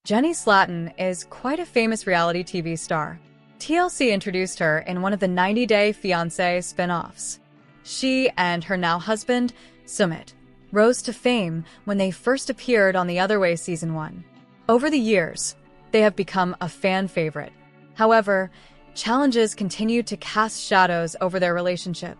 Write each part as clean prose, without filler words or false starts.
Jenny Slatten is quite a famous reality TV star. TLC introduced her in one of the 90-Day Fiancé spin-offs. She and her now husband, Sumit, rose to fame when they first appeared on The Other Way Season 1. Over the years, they have become a fan favorite. However, challenges continue to cast shadows over their relationship.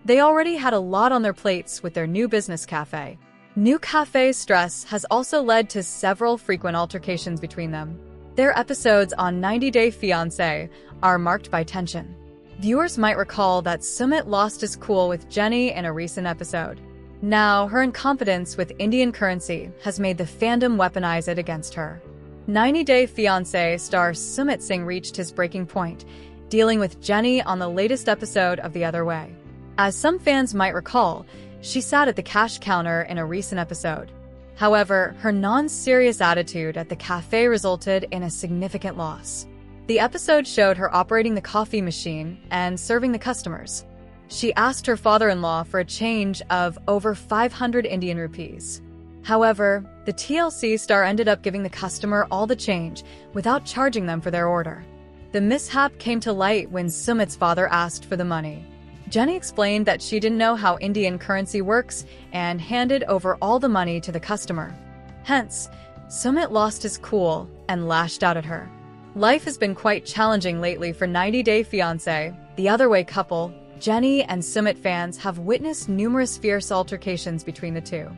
They already had a lot on their plates with their new business cafe. New cafe stress has also led to several frequent altercations between them. Their episodes on 90 Day Fiancé are marked by tension. Viewers might recall that Sumit lost his cool with Jenny in a recent episode. Now, her incompetence with Indian currency has made the fandom weaponize it against her. 90 Day Fiancé star Sumit Singh reached his breaking point, dealing with Jenny on the latest episode of The Other Way. As some fans might recall, she sat at the cash counter in a recent episode. However, her non-serious attitude at the cafe resulted in a significant loss. The episode showed her operating the coffee machine and serving the customers. She asked her father-in-law for a change of over 500 Indian rupees. However, the TLC star ended up giving the customer all the change without charging them for their order. The mishap came to light when Sumit's father asked for the money. Jenny explained that she didn't know how Indian currency works and handed over all the money to the customer. Hence, Sumit lost his cool and lashed out at her. Life has been quite challenging lately for 90 Day Fiancé. The Other Way couple, Jenny and Sumit fans have witnessed numerous fierce altercations between the two.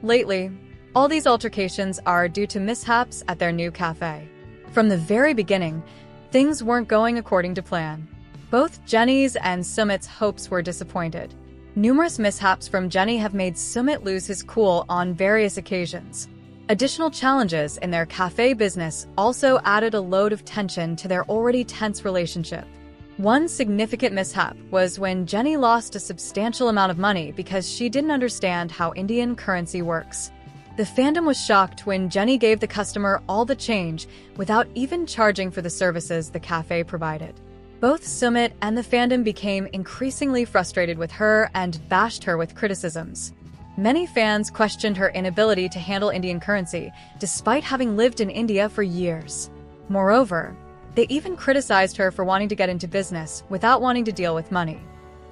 Lately, all these altercations are due to mishaps at their new cafe. From the very beginning, things weren't going according to plan. Both Jenny's and Sumit's hopes were disappointed. Numerous mishaps from Jenny have made Sumit lose his cool on various occasions. Additional challenges in their cafe business also added a load of tension to their already tense relationship. One significant mishap was when Jenny lost a substantial amount of money because she didn't understand how Indian currency works. The fandom was shocked when Jenny gave the customer all the change without even charging for the services the cafe provided. Both Sumit and the fandom became increasingly frustrated with her and bashed her with criticisms. Many fans questioned her inability to handle Indian currency, despite having lived in India for years. Moreover, they even criticized her for wanting to get into business without wanting to deal with money.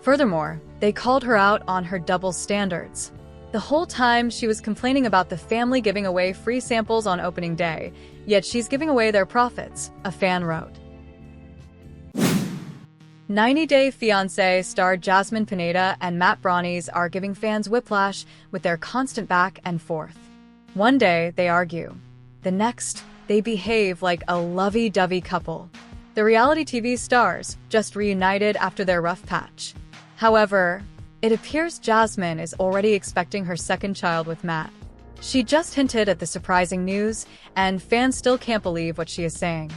Furthermore, they called her out on her double standards. The whole time she was complaining about the family giving away free samples on opening day, yet she's giving away their profits, a fan wrote. 90 Day Fiancé star Jasmine Pineda and Matt Brownies are giving fans whiplash with their constant back and forth. One day, they argue. The next, they behave like a lovey-dovey couple. The reality TV stars just reunited after their rough patch. However, it appears Jasmine is already expecting her second child with Matt. She just hinted at the surprising news, and fans still can't believe what she is saying.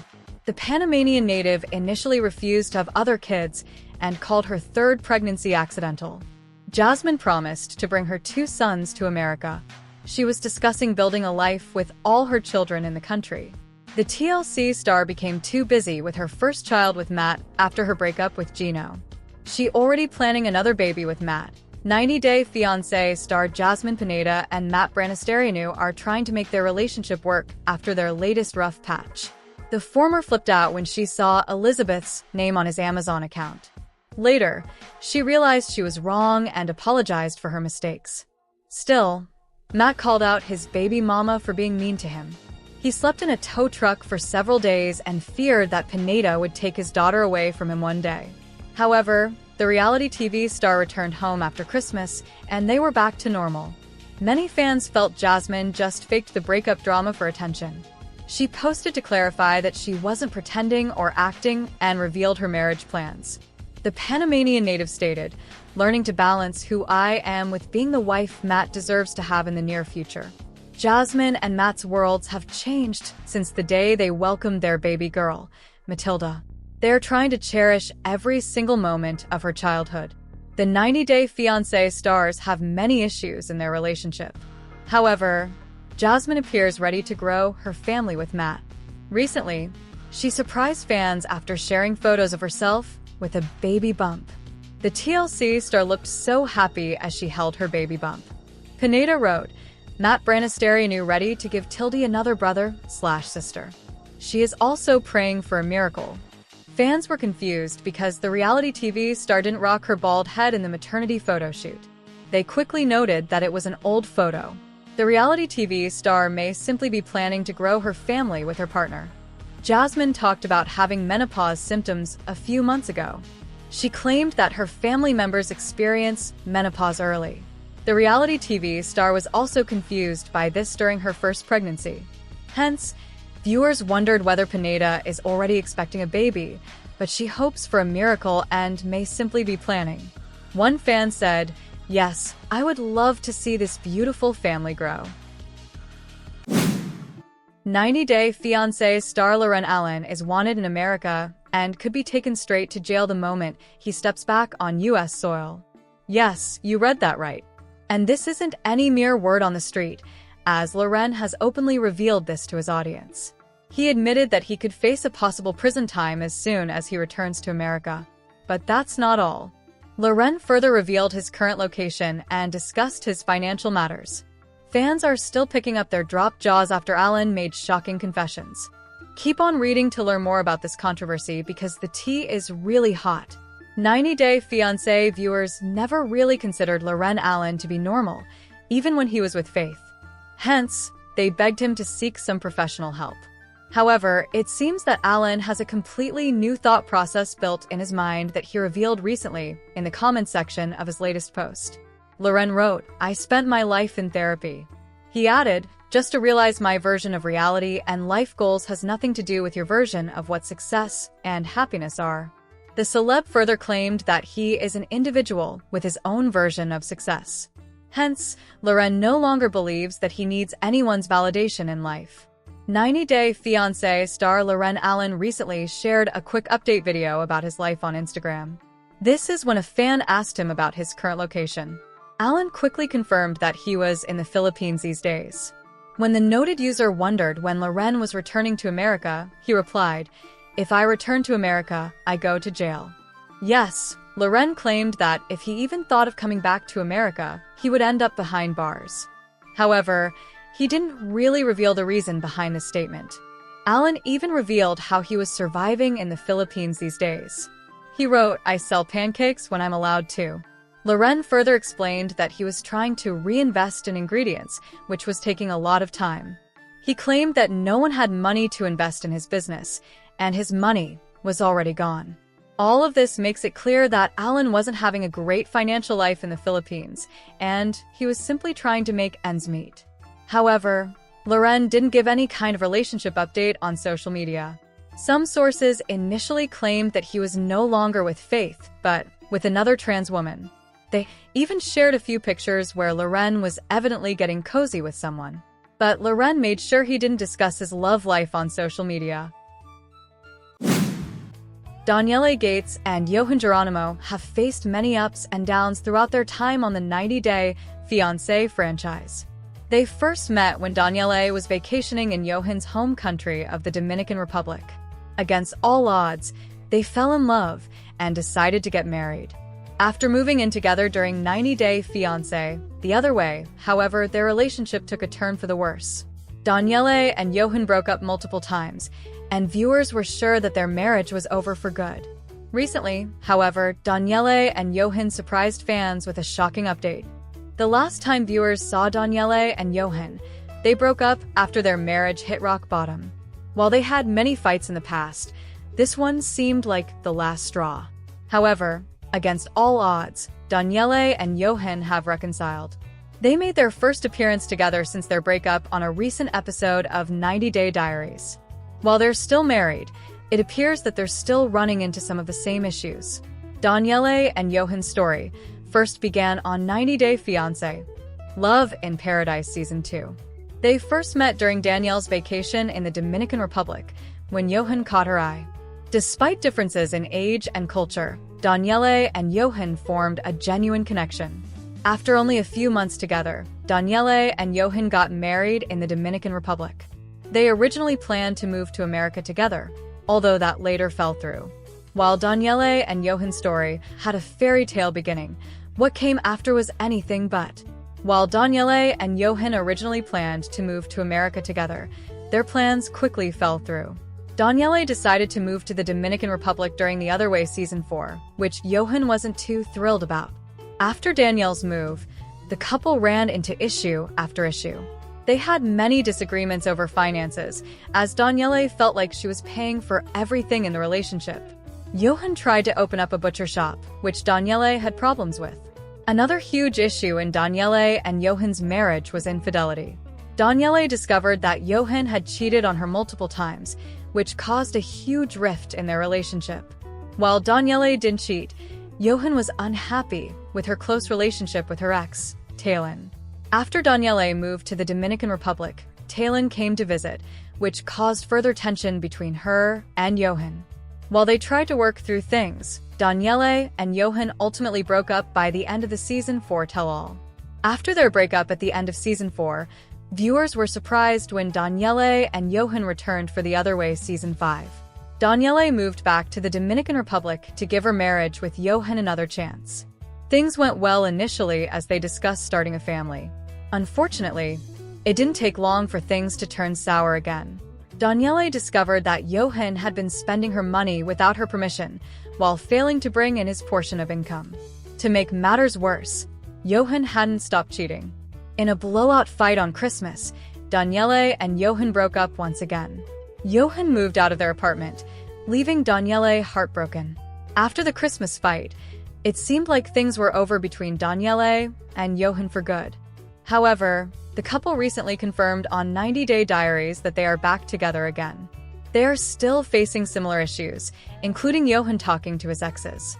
The Panamanian native initially refused to have other kids and called her third pregnancy accidental. Jasmine promised to bring her 2 sons to America. She was discussing building a life with all her children in the country. The TLC star became too busy with her first child with Matt after her breakup with Gino. She already planning another baby with Matt. 90 Day Fiancé star Jasmine Pineda and Matt Branisterinu are trying to make their relationship work after their latest rough patch. The former flipped out when she saw Elizabeth's name on his Amazon account. Later, she realized she was wrong and apologized for her mistakes. Still, Matt called out his baby mama for being mean to him. He slept in a tow truck for several days and feared that Pineda would take his daughter away from him one day. However, the reality TV star returned home after Christmas, and they were back to normal. Many fans felt Jasmine just faked the breakup drama for attention. She posted to clarify that she wasn't pretending or acting and revealed her marriage plans. The Panamanian native stated, "Learning to balance who I am with being the wife Matt deserves to have in the near future." Jasmine and Matt's worlds have changed since the day they welcomed their baby girl, Matilda. They're trying to cherish every single moment of her childhood. The 90 Day Fiancé stars have many issues in their relationship. However, Jasmine appears ready to grow her family with Matt. Recently, she surprised fans after sharing photos of herself with a baby bump. The TLC star looked so happy as she held her baby bump. Pineda wrote, Matt Branisteri knew ready to give Tilde another brother/sister. She is also praying for a miracle. Fans were confused because the reality TV star didn't rock her bald head in the maternity photo shoot. They quickly noted that it was an old photo. The reality TV star may simply be planning to grow her family with her partner. Jasmine talked about having menopause symptoms a few months ago. She claimed that her family members experience menopause early. The reality TV star was also confused by this during her first pregnancy. Hence, viewers wondered whether Pineda is already expecting a baby, but she hopes for a miracle and may simply be planning. One fan said, "Yes, I would love to see this beautiful family grow." 90 Day Fiancé star Loren Allen is wanted in America and could be taken straight to jail the moment he steps back on U.S. soil. Yes, you read that right. And this isn't any mere word on the street, as Loren has openly revealed this to his audience. He admitted that he could face a possible prison time as soon as he returns to America. But that's not all. Loren further revealed his current location and discussed his financial matters. Fans are still picking up their dropped jaws after Allen made shocking confessions. Keep on reading to learn more about this controversy because the tea is really hot. 90 Day Fiancé viewers never really considered Loren Allen to be normal, even when he was with Faith. Hence, they begged him to seek some professional help. However, it seems that Allen has a completely new thought process built in his mind that he revealed recently in the comments section of his latest post. Loren wrote, "I spent my life in therapy." He added, "Just to realize my version of reality and life goals has nothing to do with your version of what success and happiness are." The celeb further claimed that he is an individual with his own version of success. Hence, Loren no longer believes that he needs anyone's validation in life. 90 Day Fiancé star Loren Allen recently shared a quick update video about his life on Instagram. This is when a fan asked him about his current location. Allen quickly confirmed that he was in the Philippines these days. When the noted user wondered when Loren was returning to America, he replied, "If I return to America, I go to jail." Yes, Loren claimed that if he even thought of coming back to America, he would end up behind bars. However, he didn't really reveal the reason behind this statement. Allen even revealed how he was surviving in the Philippines these days. He wrote, "I sell pancakes when I'm allowed to." Loren further explained that he was trying to reinvest in ingredients, which was taking a lot of time. He claimed that no one had money to invest in his business, and his money was already gone. All of this makes it clear that Allen wasn't having a great financial life in the Philippines, and he was simply trying to make ends meet. However, Loren didn't give any kind of relationship update on social media. Some sources initially claimed that he was no longer with Faith, but with another trans woman. They even shared a few pictures where Loren was evidently getting cozy with someone. But Loren made sure he didn't discuss his love life on social media. Danielle Gates and Johan Geronimo have faced many ups and downs throughout their time on the 90 Day Fiancé franchise. They first met when Danielle was vacationing in Johan's home country of the Dominican Republic. Against all odds, they fell in love and decided to get married. After moving in together during 90 Day Fiancé, the other way, however, their relationship took a turn for the worse. Danielle and Johan broke up multiple times, and viewers were sure that their marriage was over for good. Recently, however, Danielle and Johan surprised fans with a shocking update. The last time viewers saw Danielle and Johan, they broke up after their marriage hit rock bottom. While they had many fights in the past, this one seemed like the last straw. However, against all odds, Danielle and Johan have reconciled. They made their first appearance together since their breakup on a recent episode of 90 Day Diaries. While they're still married, it appears that they're still running into some of the same issues. Danielle and Johan's story first began on 90 Day Fiancé, Love in Paradise Season 2. They first met during Danielle's vacation in the Dominican Republic, when Johan caught her eye. Despite differences in age and culture, Danielle and Johan formed a genuine connection. After only a few months together, Danielle and Johan got married in the Dominican Republic. They originally planned to move to America together, although that later fell through. While Danielle and Johan's story had a fairy tale beginning, what came after was anything but. While Daniele and Johan originally planned to move to America together, their plans quickly fell through. Daniele decided to move to the Dominican Republic during The Other Way Season 4, which Johan wasn't too thrilled about. After Danielle's move, the couple ran into issue after issue. They had many disagreements over finances, as Daniele felt like she was paying for everything in the relationship. Johan tried to open up a butcher shop, which Daniele had problems with. Another huge issue in Daniele and Johan's marriage was infidelity. Daniele discovered that Johan had cheated on her multiple times, which caused a huge rift in their relationship. While Daniele didn't cheat, Johan was unhappy with her close relationship with her ex, Talon. After Daniele moved to the Dominican Republic, Talon came to visit, which caused further tension between her and Johan. While they tried to work through things, Daniele and Johan ultimately broke up by the end of the Season 4 tell-all. After their breakup at the end of Season 4, viewers were surprised when Daniele and Johan returned for The Other Way Season 5. Daniele moved back to the Dominican Republic to give her marriage with Johan another chance. Things went well initially as they discussed starting a family. Unfortunately, it didn't take long for things to turn sour again. Daniele discovered that Johan had been spending her money without her permission, while failing to bring in his portion of income. To make matters worse, Johan hadn't stopped cheating. In a blowout fight on Christmas, Daniele and Johan broke up once again. Johan moved out of their apartment, leaving Daniele heartbroken. After the Christmas fight, it seemed like things were over between Daniele and Johan for good. However, the couple recently confirmed on 90-Day Diaries that they are back together again. They are still facing similar issues, including Johan talking to his exes.